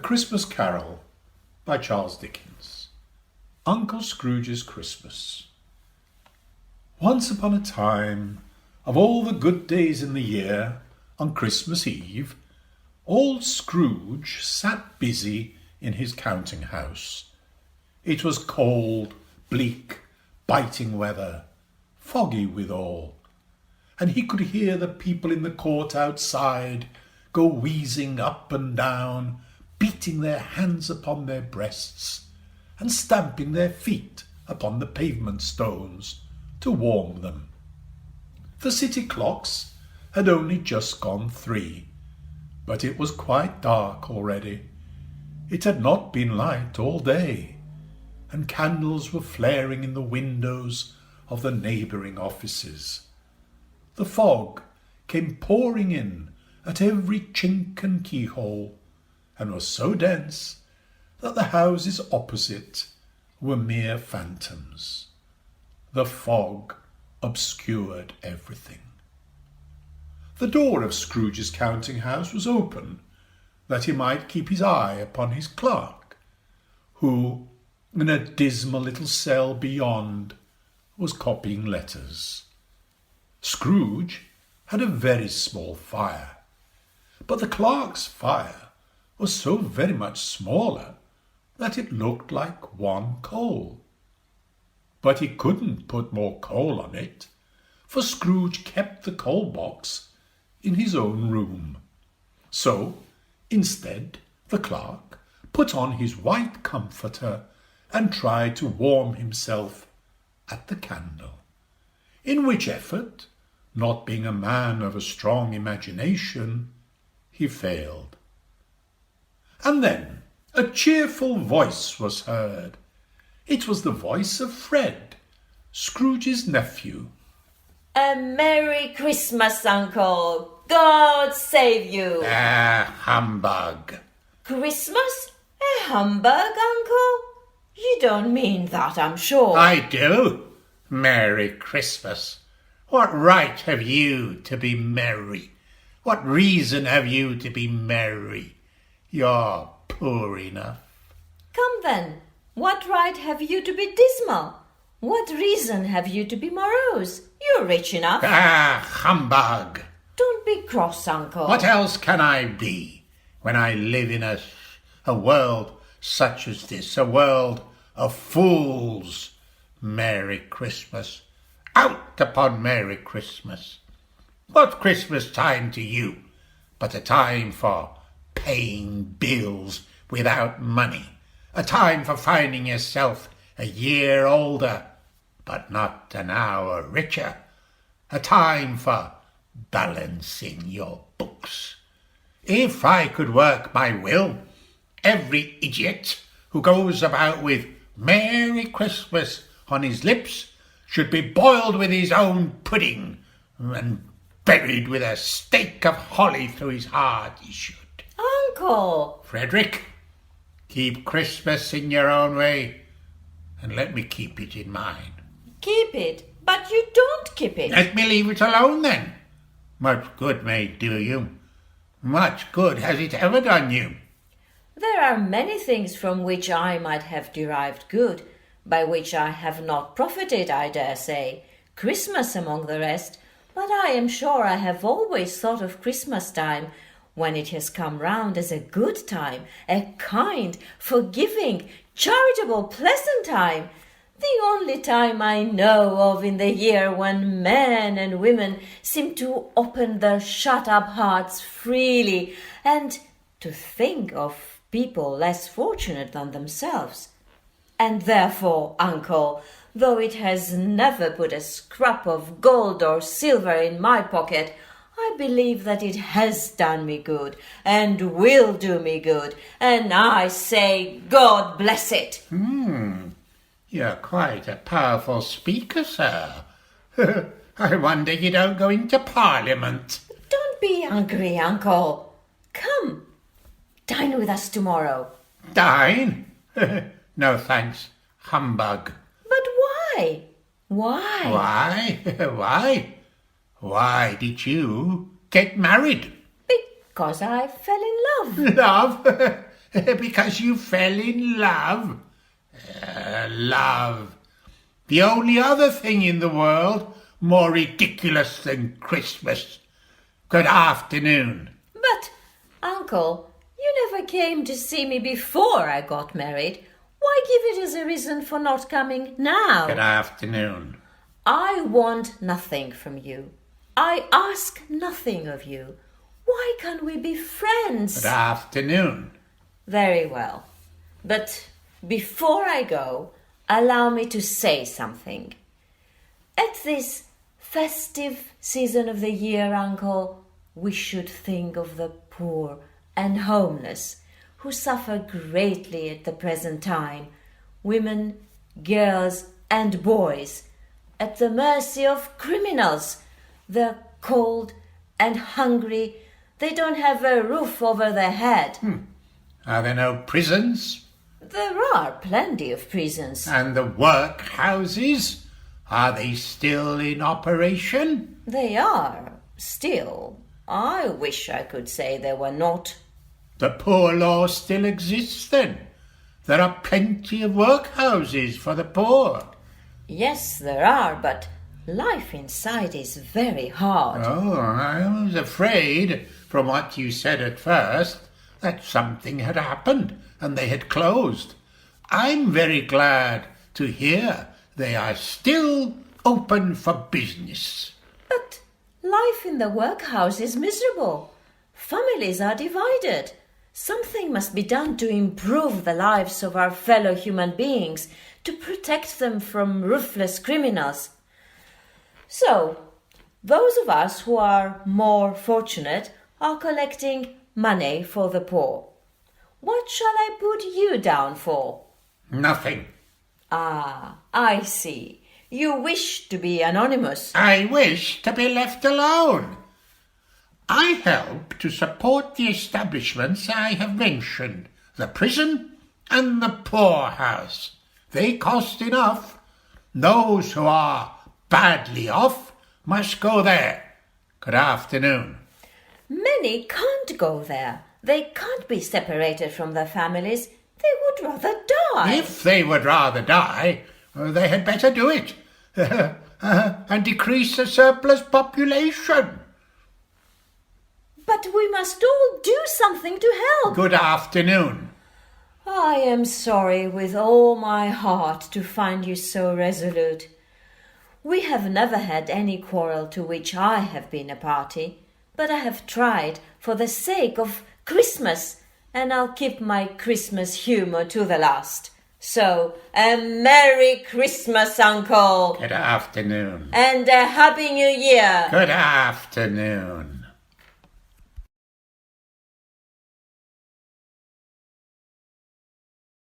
Christmas Carol by Charles Dickens. Uncle Scrooge's Christmas. Once upon a time, of all the good days in the year, on Christmas Eve, old Scrooge sat busy in his counting house. It was cold, bleak, biting weather, foggy withal, and he could hear the people in the court outside go wheezing up and down, beating their hands upon their breasts and stamping their feet upon the pavement stones to warm them. The city clocks had only just gone 3, but it was quite dark already. It had not been light all day, and candles were flaring in the windows of the neighbouring offices. The fog came pouring in at every chink and keyhole, and was so dense that the houses opposite were mere phantoms. The fog obscured everything. The door of Scrooge's counting house was open, that he might keep his eye upon his clerk, who, in a dismal little cell beyond, was copying letters. Scrooge had a very small fire, but the clerk's fire was so very much smaller that it looked like one coal. But he couldn't put more coal on it, for Scrooge kept the coal box in his own room. So, instead, the clerk put on his white comforter and tried to warm himself at the candle, in which effort, not being a man of a strong imagination, he failed. And then a cheerful voice was heard. It was the voice of Fred, Scrooge's nephew. "A Merry Christmas, Uncle! God save you!" Humbug. "Christmas? A humbug, Uncle? You don't mean that, I'm sure." I do. Merry Christmas. What right have you to be merry? What reason have you to be merry? You're poor enough. Come then, what right have you to be dismal? What reason have you to be morose? You're rich enough. Humbug. Don't be cross, Uncle. What else can I be when I live in a world such as this, a world of fools? Merry Christmas. Out upon Merry Christmas. What's Christmas time to you but a time for paying bills without money, a time for finding yourself a year older but not an hour richer, a time for balancing your books? If I could work my will, every idiot who goes about with Merry Christmas on his lips should be boiled with his own pudding and buried with a stake of holly through his heart, he should. Uncle! Frederick, keep Christmas in your own way, and let me keep it in mine. Keep it, but you don't keep it. Let me leave it alone, then. Much good may it do you. Much good has it ever done you. There are many things from which I might have derived good, by which I have not profited, I dare say, Christmas among the rest, but I am sure I have always thought of Christmas time, when it has come round, as a good time, a kind, forgiving, charitable, pleasant time, the only time I know of in the year when men and women seem to open their shut-up hearts freely and to think of people less fortunate than themselves. And therefore, Uncle, though it has never put a scrap of gold or silver in my pocket, I believe that it has done me good and will do me good, and I say God bless it. You're quite a powerful speaker, sir. I wonder you don't go into Parliament. Don't be angry, Uncle. Come, dine with us tomorrow. Dine? No, thanks. Humbug. But why? Why? Why? Why? Why did you get married? Because I fell in love. Love? Because you fell in love? Love. The only other thing in the world more ridiculous than Christmas. Good afternoon. But, Uncle, you never came to see me before I got married. Why give it as a reason for not coming now? Good afternoon. I want nothing from you. I ask nothing of you. Why can't we be friends? Good afternoon. Very well. But before I go, allow me to say something. At this festive season of the year, Uncle, we should think of the poor and homeless who suffer greatly at the present time, women, girls, and boys, at the mercy of criminals. They're cold and hungry. They don't have a roof over their head. Are there no prisons? There are plenty of prisons. And the workhouses? Are they still in operation? They are, still. I wish I could say they were not. The poor law still exists then? There are plenty of workhouses for the poor. Yes, there are, but life inside is very hard. Oh, I was afraid, from what you said at first, that something had happened and they had closed. I'm very glad to hear they are still open for business. But life in the workhouse is miserable. Families are divided. Something must be done to improve the lives of our fellow human beings, to protect them from ruthless criminals. So, those of us who are more fortunate are collecting money for the poor. What shall I put you down for? Nothing. Ah, I see. You wish to be anonymous. I wish to be left alone. I help to support the establishments I have mentioned, the prison and the poorhouse. They cost enough. Those who are badly off must go there. Good afternoon. Many can't go there. They can't be separated from their families. They would rather die. If they would rather die, they had better do it and decrease the surplus population. But we must all do something to help. Good afternoon. I am sorry with all my heart to find you so resolute. We have never had any quarrel to which I have been a party, but I have tried for the sake of Christmas, and I'll keep my Christmas humour to the last. So, a Merry Christmas, Uncle! Good afternoon. And a Happy New Year! Good afternoon.